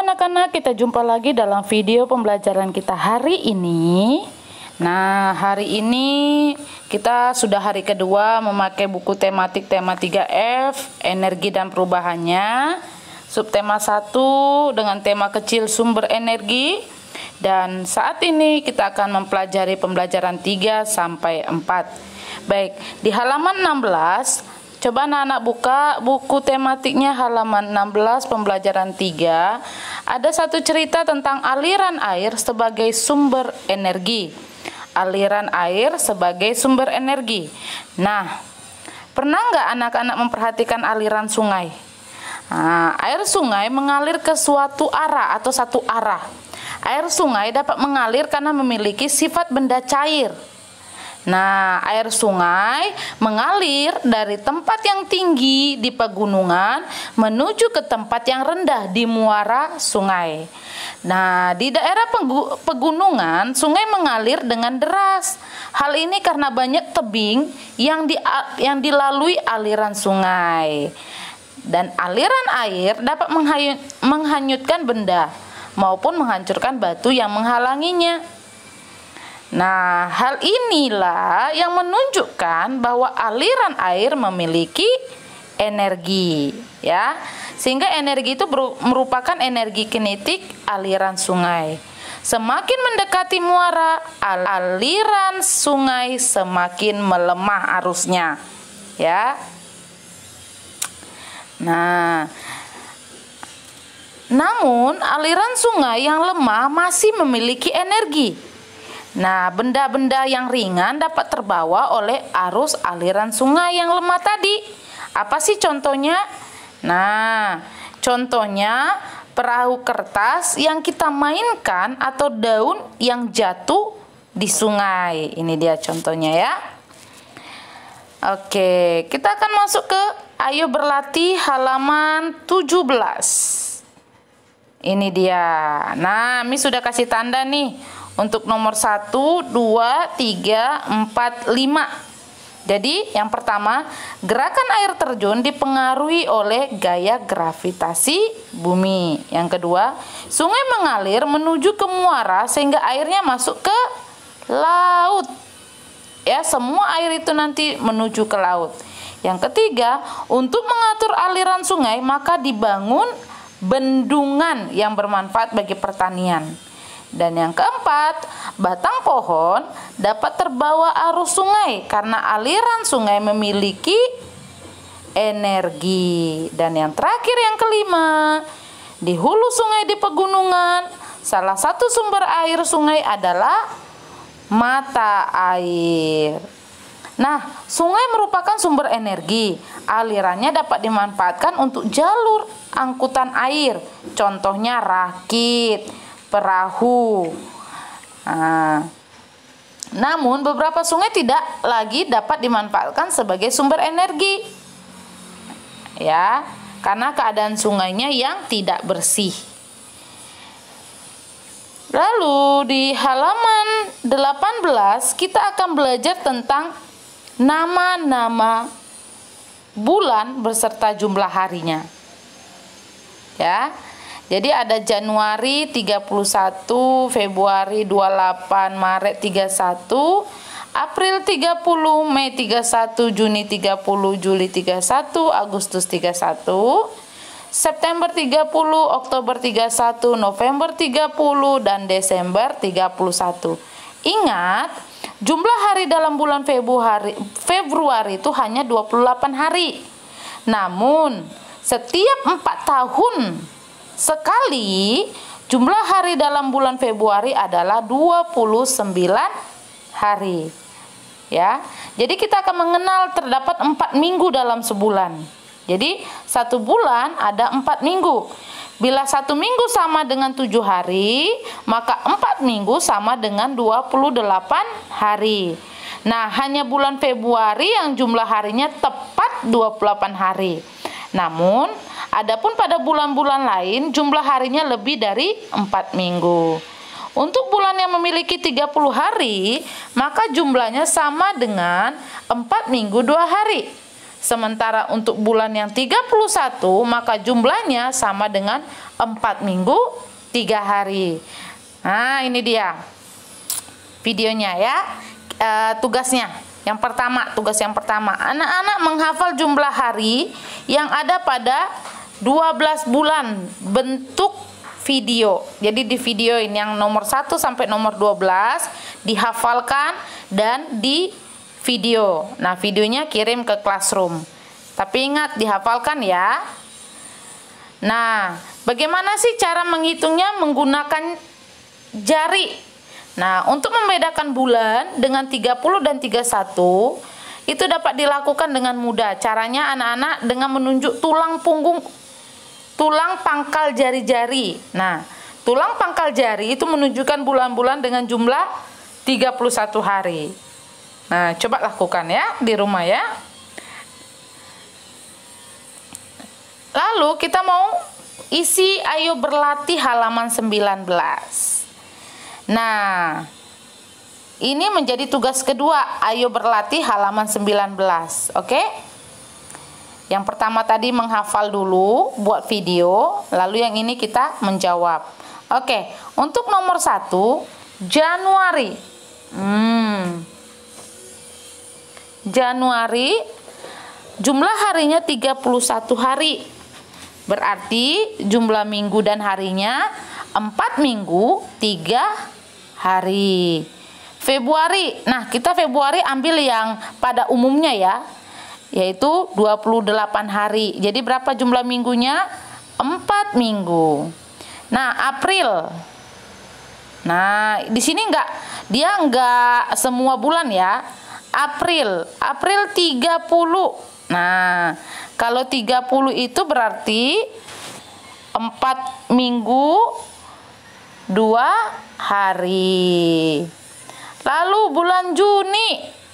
anak-anak, kita jumpa lagi dalam video pembelajaran kita hari ini. Nah, hari ini kita sudah hari kedua memakai buku tematik tema 3F, energi dan perubahannya. Subtema 1 dengan tema kecil sumber energi. Dan saat ini kita akan mempelajari pembelajaran 3 sampai 4. Baik, di halaman 16 coba anak-anak buka buku tematiknya halaman 16 pembelajaran 3. Ada satu cerita tentang aliran air sebagai sumber energi. Aliran air sebagai sumber energi. Nah, pernah nggak anak-anak memperhatikan aliran sungai? Nah, air sungai mengalir ke suatu arah atau satu arah. Air sungai dapat mengalir karena memiliki sifat benda cair. Nah, air sungai mengalir dari tempat yang tinggi di pegunungan menuju ke tempat yang rendah di muara sungai. Nah, di daerah pegunungan, sungai mengalir dengan deras. Hal ini karena banyak tebing yang dilalui aliran sungai. Dan aliran air dapat menghanyutkan benda maupun menghancurkan batu yang menghalanginya. Nah, hal inilah yang menunjukkan bahwa aliran air memiliki energi, ya. Sehingga energi itu merupakan energi kinetik aliran sungai. Semakin mendekati muara, aliran sungai semakin melemah arusnya, ya. Nah, namun aliran sungai yang lemah masih memiliki energi. Nah, benda-benda yang ringan dapat terbawa oleh arus aliran sungai yang lemah tadi. Apa sih contohnya? Nah, contohnya perahu kertas yang kita mainkan atau daun yang jatuh di sungai. Ini dia contohnya ya. Oke, kita akan masuk ke Ayo Berlatih halaman 17. Ini dia. Nah, Miss sudah kasih tanda nih. Untuk nomor 1, 2, 3, 4, 5. Jadi yang pertama, gerakan air terjun dipengaruhi oleh gaya gravitasi bumi. Yang kedua, sungai mengalir menuju ke muara sehingga airnya masuk ke laut. Ya, semua air itu nanti menuju ke laut. Yang ketiga, untuk mengatur aliran sungai maka dibangun bendungan yang bermanfaat bagi pertanian. Dan yang keempat, batang pohon dapat terbawa arus sungai karena aliran sungai memiliki energi. Dan yang terakhir, yang kelima, di hulu sungai di pegunungan, salah satu sumber air sungai adalah mata air. Nah, sungai merupakan sumber energi. Alirannya dapat dimanfaatkan untuk jalur angkutan air. Contohnya rakit, perahu. Nah, namun beberapa sungai tidak lagi dapat dimanfaatkan sebagai sumber energi, ya, karena keadaan sungainya yang tidak bersih. Lalu di halaman 18 kita akan belajar tentang nama-nama bulan beserta jumlah harinya, ya. Jadi ada Januari 31, Februari 28, Maret 31, April 30, Mei 31, Juni 30, Juli 31, Agustus 31, September 30, Oktober 31, November 30, dan Desember 31. Ingat, jumlah hari dalam bulan Februari itu hanya 28 hari. Namun, setiap 4 tahun sekali, jumlah hari dalam bulan Februari adalah 29 hari. Ya. Jadi kita akan mengenal terdapat 4 minggu dalam sebulan. Jadi 1 bulan ada 4 minggu. Bila 1 minggu sama dengan 7 hari, maka 4 minggu sama dengan 28 hari. Nah, hanya bulan Februari yang jumlah harinya tepat 28 hari. Namun, adapun pada bulan-bulan lain jumlah harinya lebih dari 4 minggu. Untuk bulan yang memiliki 30 hari, maka jumlahnya sama dengan 4 minggu 2 hari. Sementara untuk bulan yang 31 maka jumlahnya sama dengan 4 minggu 3 hari. Nah, ini dia videonya ya. Tugasnya. Tugas yang pertama, anak-anak menghafal jumlah hari yang ada pada 12 bulan bentuk video. Jadi di video ini yang nomor 1 sampai nomor 12 dihafalkan dan di video. Nah, videonya kirim ke classroom. Tapi ingat dihafalkan ya. Nah, bagaimana sih cara menghitungnya menggunakan jari? Nah, untuk membedakan bulan dengan 30 dan 31 itu dapat dilakukan dengan mudah. Caranya anak-anak dengan menunjuk tulang pangkal jari-jari. Nah, tulang pangkal jari itu menunjukkan bulan-bulan dengan jumlah 31 hari. Nah, coba lakukan ya di rumah ya. Lalu kita mau isi ayo berlatih halaman 19. Nah, ini menjadi tugas kedua, ayo berlatih halaman 19, oke? Yang pertama tadi menghafal dulu, buat video, lalu yang ini kita menjawab. Oke, untuk nomor 1, Januari. Januari, jumlah harinya 31 hari. Berarti jumlah minggu dan harinya 4 minggu 3 hari. Februari. Nah, kita Februari ambil yang pada umumnya ya, yaitu 28 hari. Jadi berapa jumlah minggunya? 4 minggu. Nah, April. Nah, di sini dia enggak semua bulan ya. April 30. Nah, kalau 30 itu berarti 4 minggu 2 hari. Lalu bulan Juni.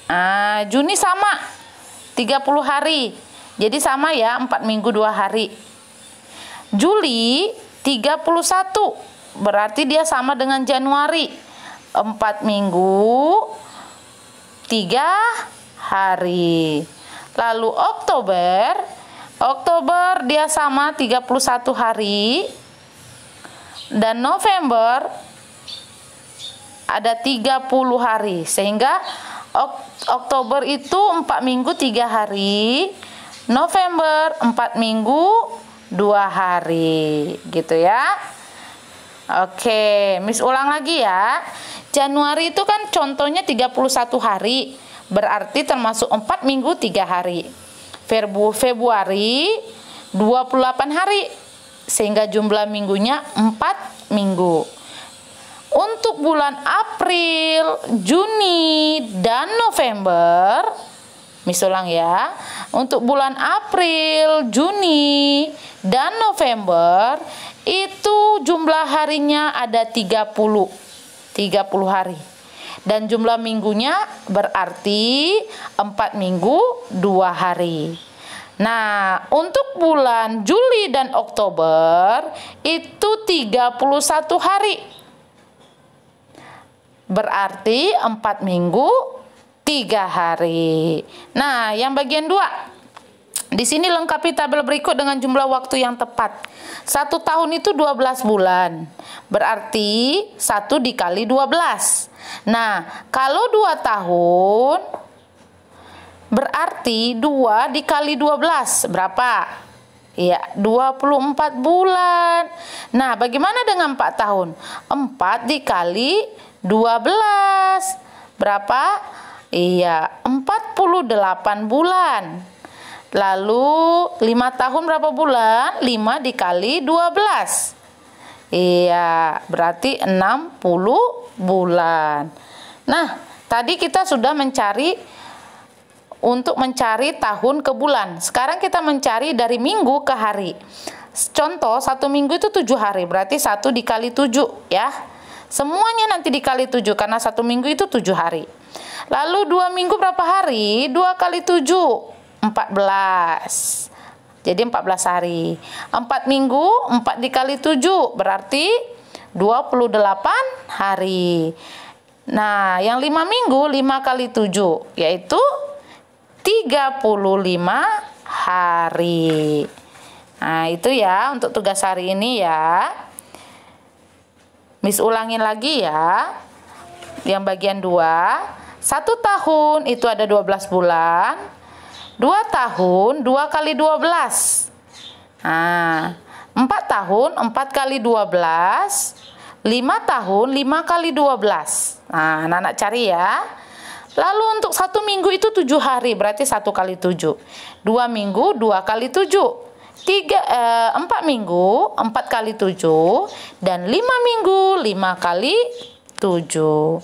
Nah, Juni sama 30 hari. Jadi sama ya, 4 minggu 2 hari. Juli 31. Berarti dia sama dengan Januari. 4 minggu 3 hari. Lalu Oktober dia sama 31 hari. Dan November ada 30 hari. Sehingga Oktober itu 4 minggu 3 hari. November 4 minggu 2 hari. Gitu ya. Oke, Miss ulang lagi ya. Januari itu kan contohnya 31 hari. Berarti termasuk 4 minggu 3 hari. Februari 28 hari. Sehingga jumlah minggunya 4 minggu. Untuk bulan April, Juni, dan November, Miss ulang ya. Untuk bulan April, Juni, dan November, itu jumlah harinya ada 30 hari. Dan jumlah minggunya berarti 4 minggu 2 hari. Nah, untuk bulan Juli dan Oktober itu 31 hari. Berarti 4 minggu 3 hari. Nah, yang bagian 2. Di sini lengkapi tabel berikut dengan jumlah waktu yang tepat. 1 tahun itu 12 bulan. Berarti 1 dikali 12. Nah, kalau 2 tahun berarti 2 dikali 12 berapa? Ya, 24 bulan. Nah, bagaimana dengan 4 tahun? 4 dikali 12 berapa? Iya, 48 bulan. Lalu 5 tahun berapa bulan? 5 dikali 12. Iya, berarti 60 bulan. Nah, tadi kita sudah mencari tahun ke bulan. Sekarang kita mencari dari minggu ke hari. Contoh, 1 minggu itu 7 hari. Berarti 1 dikali 7 ya. Semuanya nanti dikali 7 karena 1 minggu itu 7 hari. Lalu 2 minggu berapa hari? 2 kali 7, 14. Jadi 14 hari. 4 minggu, 4 dikali 7 berarti 28 hari. Nah, yang 5 minggu, 5 kali 7 yaitu hari. Nah, itu ya untuk tugas hari ini ya. Miss ulangin lagi ya. Yang bagian 2. 1 tahun itu ada 12 bulan. 2 tahun 2 kali 12. Nah, 4 tahun 4 kali 12. 5 tahun 5 kali 12. Nah, anak-anak cari ya. Lalu untuk 1 minggu itu 7 hari, berarti 1 kali 7. 2 minggu 2 kali 7. 4 minggu 4 kali 7. Dan 5 minggu 5 kali 7.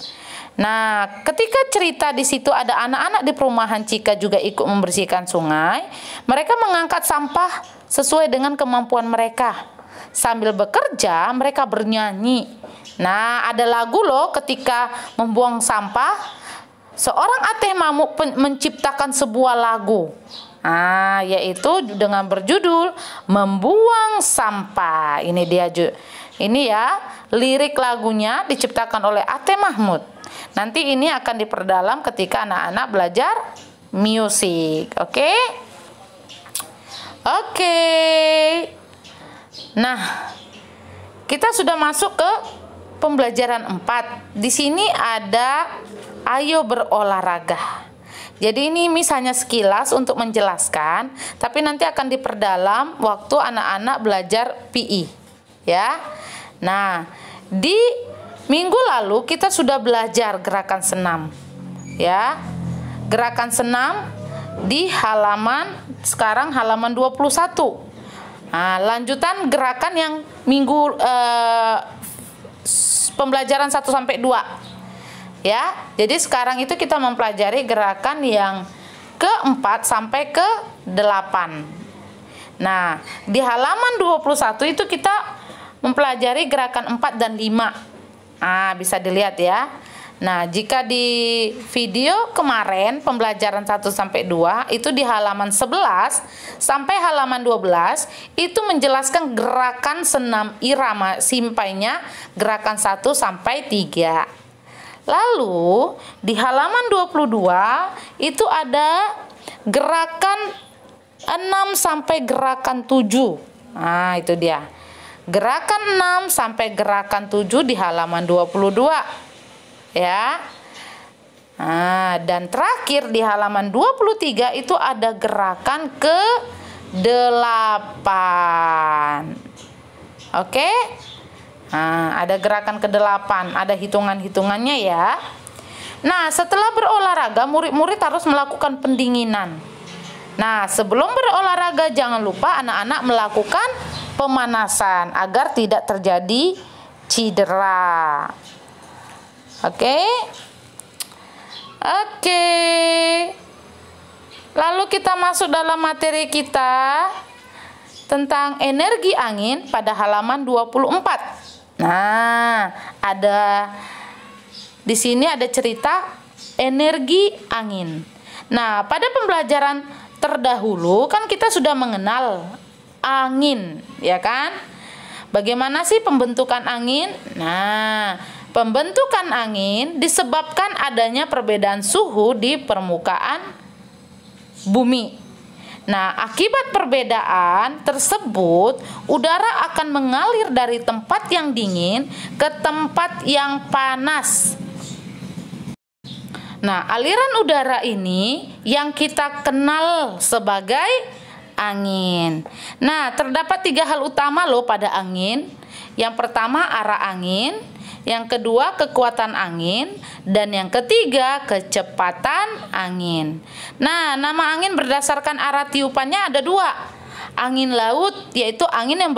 Nah, ketika cerita di situ ada anak-anak di perumahan Cika juga ikut membersihkan sungai, mereka mengangkat sampah sesuai dengan kemampuan mereka. Sambil bekerja, mereka bernyanyi. Nah, ada lagu loh ketika membuang sampah. Seorang Ateh Mamuk menciptakan sebuah lagu. Nah, yaitu dengan berjudul Membuang Sampah. Ini dia, ini ya, lirik lagunya diciptakan oleh Ateh Mahmud. Nanti ini akan diperdalam ketika anak-anak belajar musik. Oke? Oke. Nah, kita sudah masuk ke pembelajaran 4. Di sini ada ayo berolahraga. Jadi ini misalnya sekilas untuk menjelaskan, tapi nanti akan diperdalam waktu anak-anak belajar PI, ya. Nah, di minggu lalu kita sudah belajar gerakan senam, ya. Gerakan senam di sekarang halaman 21. Nah, lanjutan gerakan yang minggu pembelajaran 1 sampai 2. Ya, jadi sekarang itu kita mempelajari gerakan yang ke-4 sampai ke-8. Nah, di halaman 21 itu kita mempelajari gerakan 4 dan 5. Nah, bisa dilihat ya. Nah, jika di video kemarin pembelajaran 1 sampai 2 itu di halaman 11 sampai halaman 12 itu menjelaskan gerakan senam irama simpainya gerakan 1 sampai 3. Lalu di halaman 22 itu ada gerakan 6 sampai gerakan 7. Nah, itu dia. Gerakan 6 sampai gerakan 7 di halaman 22. Ya. Nah, dan terakhir di halaman 23 itu ada gerakan ke-8. Oke? Nah, ada gerakan ke-8, ada hitungan-hitungannya ya. Nah, setelah berolahraga, murid-murid harus melakukan pendinginan. Nah, sebelum berolahraga jangan lupa anak-anak melakukan pemanasan agar tidak terjadi cedera. Oke? Oke. Lalu kita masuk dalam materi kita tentang energi angin pada halaman 24. Nah, di sini ada cerita energi angin. Nah, pada pembelajaran terdahulu kan kita sudah mengenal angin, ya kan? Bagaimana sih pembentukan angin? Nah, pembentukan angin disebabkan adanya perbedaan suhu di permukaan bumi. Nah, akibat perbedaan tersebut, udara akan mengalir dari tempat yang dingin ke tempat yang panas. Nah, aliran udara ini yang kita kenal sebagai angin. Nah, terdapat 3 hal utama loh pada angin. Yang pertama arah angin, yang kedua kekuatan angin, dan yang ketiga kecepatan angin. Nah, nama angin berdasarkan arah tiupannya ada 2. Angin laut yaitu angin yang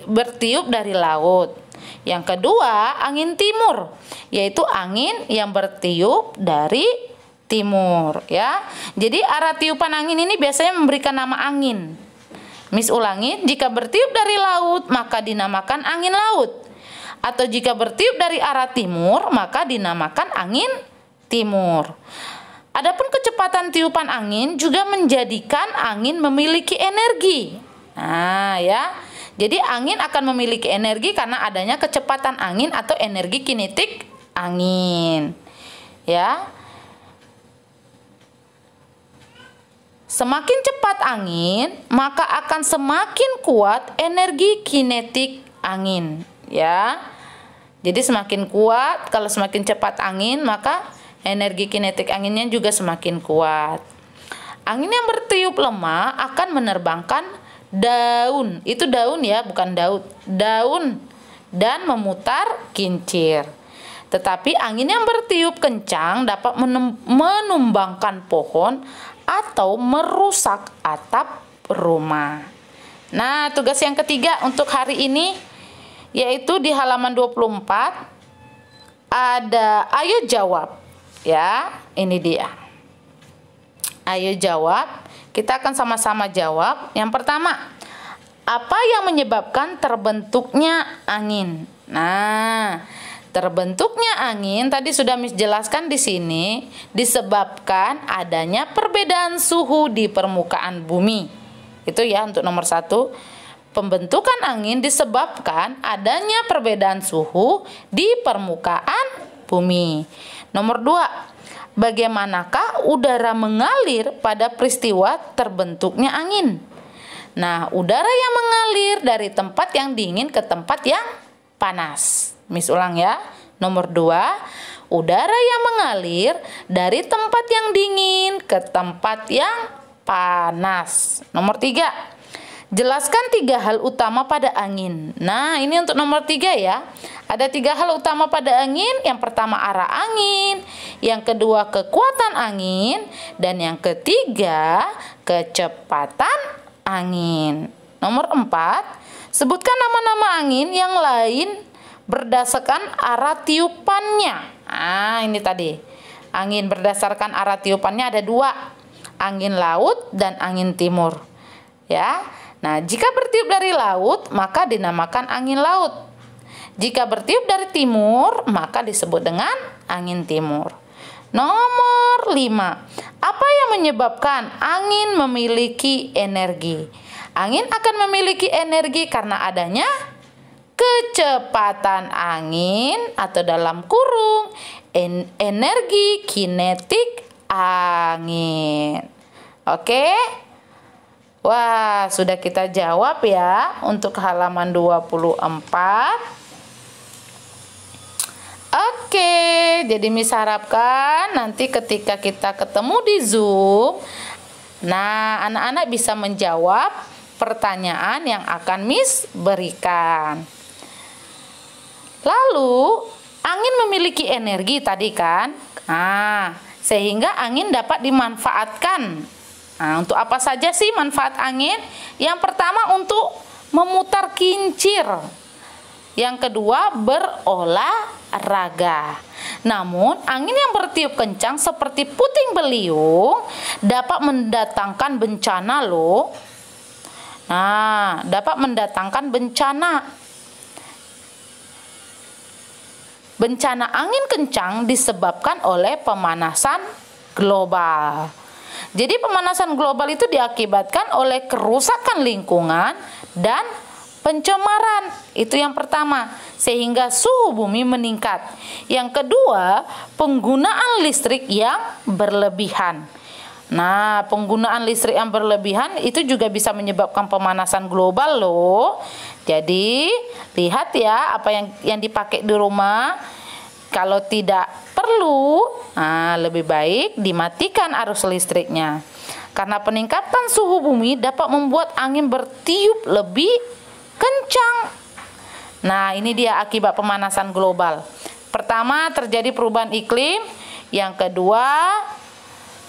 bertiup dari laut. Yang kedua angin timur yaitu angin yang bertiup dari timur ya. Jadi arah tiupan angin ini biasanya memberikan nama angin. Miss ulangin, jika bertiup dari laut maka dinamakan angin laut. Atau jika bertiup dari arah timur maka dinamakan angin timur. Adapun kecepatan tiupan angin juga menjadikan angin memiliki energi. Nah, ya. Jadi angin akan memiliki energi karena adanya kecepatan angin atau energi kinetik angin. Ya. Semakin cepat angin, maka akan semakin kuat energi kinetik angin, ya. Jadi semakin kuat, kalau semakin cepat angin, maka energi kinetik anginnya juga semakin kuat. Angin yang bertiup lemah akan menerbangkan daun. Itu daun ya, bukan daun. Daun dan memutar kincir. Tetapi angin yang bertiup kencang dapat menumbangkan pohon atau merusak atap rumah. Nah, tugas yang ketiga untuk hari ini yaitu di halaman 24 ada ayo jawab. Ya, ini dia. Ayo jawab. Kita akan sama-sama jawab. Yang pertama, apa yang menyebabkan terbentuknya angin? Nah, terbentuknya angin tadi sudah Miss jelaskan di sini disebabkan adanya perbedaan suhu di permukaan bumi. Itu ya untuk nomor 1. Pembentukan angin disebabkan adanya perbedaan suhu di permukaan bumi. Nomor 2, bagaimanakah udara mengalir pada peristiwa terbentuknya angin? Nah, udara yang mengalir dari tempat yang dingin ke tempat yang panas. Miss ulang ya. Nomor 2, udara yang mengalir dari tempat yang dingin ke tempat yang panas. Nomor 3, jelaskan 3 hal utama pada angin. Nah, ini untuk nomor 3 ya. Ada 3 hal utama pada angin. Yang pertama arah angin, yang kedua kekuatan angin, dan yang ketiga kecepatan angin. Nomor 4, sebutkan nama-nama angin yang lain berdasarkan arah tiupannya. Nah, ini tadi. Angin berdasarkan arah tiupannya ada 2. Angin laut dan angin timur. Ya. Nah, jika bertiup dari laut, maka dinamakan angin laut. Jika bertiup dari timur, maka disebut dengan angin timur. Nomor 5. Apa yang menyebabkan angin memiliki energi? Angin akan memiliki energi karena adanya kecepatan angin atau dalam kurung energi kinetik angin. Oke? Wah, sudah kita jawab ya untuk halaman 24. Oke, jadi Miss harapkan nanti ketika kita ketemu di Zoom, nah anak-anak bisa menjawab pertanyaan yang akan Miss berikan. Lalu, angin memiliki energi tadi kan? Nah, sehingga angin dapat dimanfaatkan. Nah, untuk apa saja sih manfaat angin? Yang pertama untuk memutar kincir. Yang kedua berolahraga. Namun, angin yang bertiup kencang seperti puting beliung dapat mendatangkan bencana loh. Nah, dapat mendatangkan bencana. Bencana angin kencang disebabkan oleh pemanasan global. Jadi pemanasan global itu diakibatkan oleh kerusakan lingkungan dan pencemaran. Itu yang pertama, sehingga suhu bumi meningkat. Yang kedua, penggunaan listrik yang berlebihan. Nah, penggunaan listrik yang berlebihan itu juga bisa menyebabkan pemanasan global loh. Jadi, lihat ya apa yang dipakai di rumah. Kalau tidak perlu, lebih baik dimatikan arus listriknya. Karena peningkatan suhu bumi dapat membuat angin bertiup lebih kencang. Nah, ini dia akibat pemanasan global. Pertama, terjadi perubahan iklim. Yang kedua,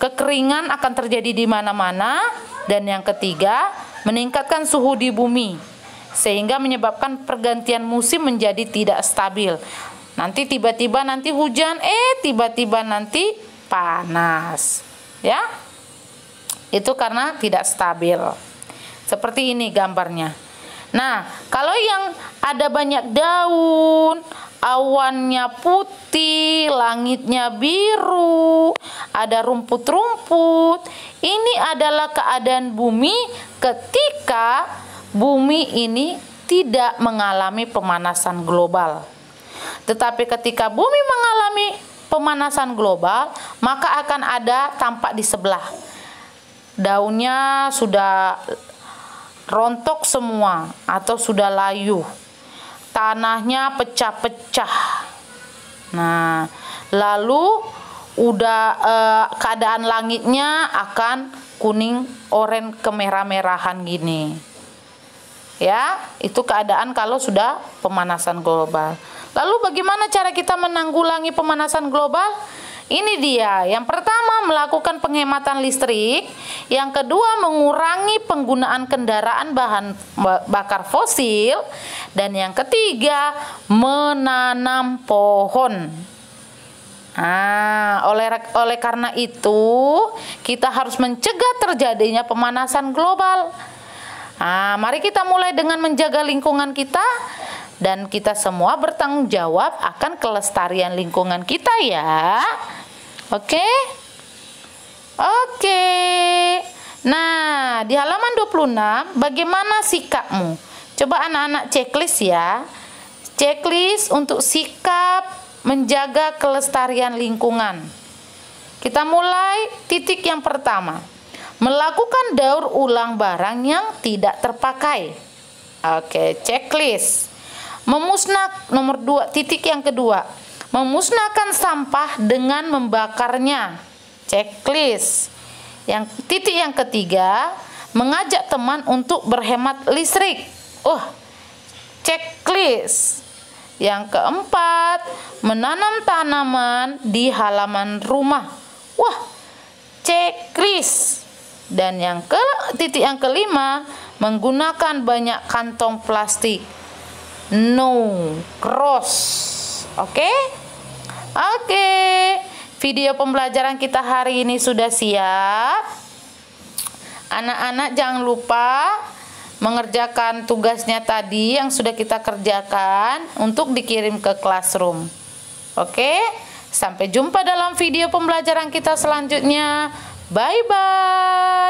kekeringan akan terjadi di mana-mana. Dan yang ketiga, meningkatkan suhu di bumi, sehingga menyebabkan pergantian musim menjadi tidak stabil. Nanti tiba-tiba nanti hujan, tiba-tiba nanti panas. Ya, itu karena tidak stabil. Seperti ini gambarnya. Nah, kalau yang ada banyak daun, awannya putih, langitnya biru, ada rumput-rumput, ini adalah keadaan bumi ketika bumi ini tidak mengalami pemanasan global. Tetapi ketika bumi mengalami pemanasan global, maka akan ada tampak di sebelah. daunnya sudah rontok semua atau sudah layu, tanahnya pecah-pecah. Nah, lalu keadaan langitnya akan kuning, oranye, kemerah-merahan gini. Ya, itu keadaan kalau sudah pemanasan global. Lalu bagaimana cara kita menanggulangi pemanasan global? Ini dia. Yang pertama, melakukan penghematan listrik. Yang kedua, mengurangi penggunaan kendaraan bahan bakar fosil. Dan yang ketiga, menanam pohon. Nah, oleh karena itu, kita harus mencegah terjadinya pemanasan global. Nah, mari kita mulai dengan menjaga lingkungan kita. Dan kita semua bertanggung jawab akan kelestarian lingkungan kita ya. Oke? Oke. Nah, di halaman 26, bagaimana sikapmu? Coba anak-anak checklist ya. Checklist untuk sikap menjaga kelestarian lingkungan. Kita mulai titik yang pertama. Melakukan daur ulang barang yang tidak terpakai. Oke, checklist. Nomor 2, titik yang kedua, memusnahkan sampah dengan membakarnya. Checklist. Titik yang ketiga, mengajak teman untuk berhemat listrik. Checklist. Yang keempat, menanam tanaman di halaman rumah. Checklist. Dan titik yang kelima, menggunakan banyak kantong plastik. No cross. Oke? Video pembelajaran kita hari ini sudah siap. Anak-anak jangan lupa mengerjakan tugasnya tadi yang sudah kita kerjakan untuk dikirim ke classroom. Oke? Sampai jumpa dalam video pembelajaran kita selanjutnya. Bye bye.